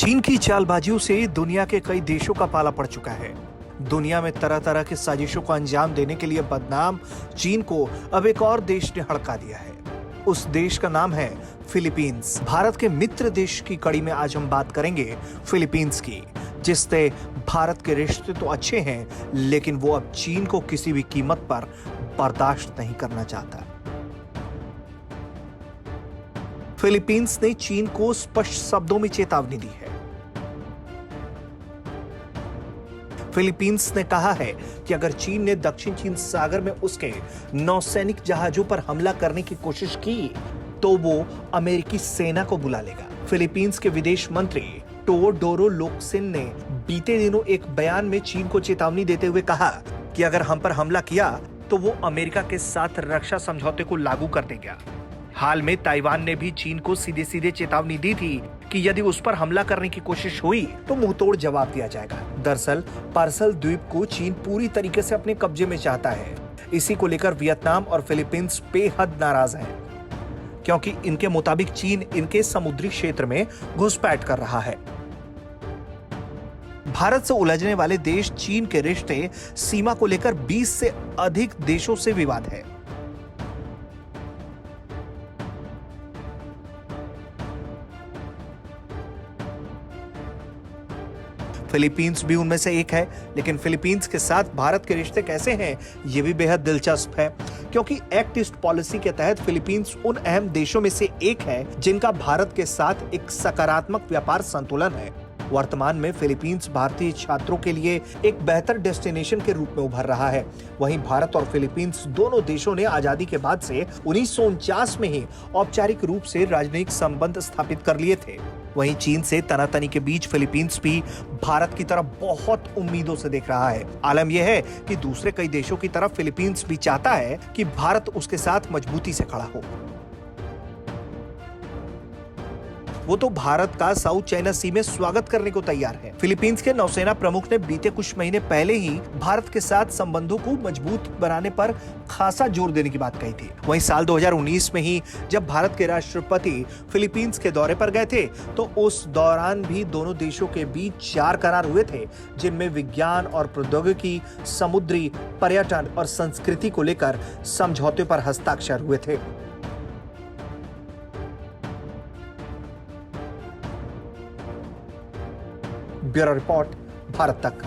चीन की चालबाजियों से दुनिया के कई देशों का पाला पड़ चुका है। दुनिया में तरह तरह की साजिशों को अंजाम देने के लिए बदनाम चीन को अब एक और देश ने हड़का दिया है। उस देश का नाम है फिलीपींस। भारत के मित्र देश की कड़ी में आज हम बात करेंगे फिलीपींस की, जिससे भारत के रिश्ते तो अच्छे हैं, लेकिन वो अब चीन को किसी भी कीमत पर बर्दाश्त नहीं करना चाहता। फिलीपींस ने चीन को स्पष्ट शब्दों में चेतावनी दी है। फिलीपींस ने कहा है कि अगर चीन ने दक्षिण चीन सागर में उसके नौसैनिक जहाजों पर हमला करने की कोशिश की तो वो अमेरिकी सेना को बुला लेगा। फिलीपींस के विदेश मंत्री टेओडोरो लोकसिन ने बीते दिनों एक बयान में चीन को चेतावनी देते हुए कहा कि अगर हम पर हमला किया तो वो अमेरिका के साथ रक्षा समझौते को लागू कर देगा। हाल में ताइवान ने भी चीन को सीधे सीधे चेतावनी दी थी कि यदि उस पर हमला करने की कोशिश हुई तो मुंहतोड़ जवाब दिया जाएगा। दरअसल पार्सल द्वीप को चीन पूरी तरीके से अपने कब्जे में चाहता है। इसी को लेकर वियतनाम और फिलीपींस बेहद नाराज हैं, क्योंकि इनके मुताबिक चीन इनके समुद्री क्षेत्र में घुसपैठ कर रहा है। भारत से उलझने वाले देश चीन के रिश्ते सीमा को लेकर 20 से अधिक देशों से विवाद है। फिलीपींस भी उनमें से एक है, लेकिन फिलीपींस के साथ भारत के रिश्ते कैसे हैं, ये भी बेहद दिलचस्प है, क्योंकि एक्ट ईस्ट पॉलिसी के तहत फिलीपींस उन अहम देशों में से एक है जिनका भारत के साथ एक सकारात्मक व्यापार संतुलन है। वर्तमान में फिलीपींस भारतीय छात्रों के लिए एक बेहतर डेस्टिनेशन के रूप में उभर रहा है। वहीं भारत और फिलीपींस दोनों देशों ने आजादी के बाद से 1949 में ही औपचारिक रूप से राजनयिक संबंध स्थापित कर लिए थे। वहीं चीन से तनातनी के बीच फिलीपींस भी भारत की तरफ बहुत उम्मीदों से देख रहा है। आलम यह है कि दूसरे कई देशों की तरफ फिलीपींस भी चाहता है कि भारत उसके साथ मजबूती से खड़ा हो। वो तो भारत का साउथ चाइना सी में स्वागत करने को तैयार है। फिलीपींस के नौसेना प्रमुख ने बीते कुछ महीने पहले ही भारत के साथ संबंधों को मजबूत बनाने पर खासा जोर देने की बात कही थी। वहीं साल 2019 में ही जब भारत के राष्ट्रपति फिलीपींस के दौरे पर गए थे तो उस दौरान भी दोनों देशों के बीच 4 करार हुए थे, जिनमें विज्ञान और प्रौद्योगिकी, समुद्री, पर्यटन और संस्कृति को लेकर समझौते पर हस्ताक्षर हुए थे। ब्यूरो रिपोर्ट, भारत तक।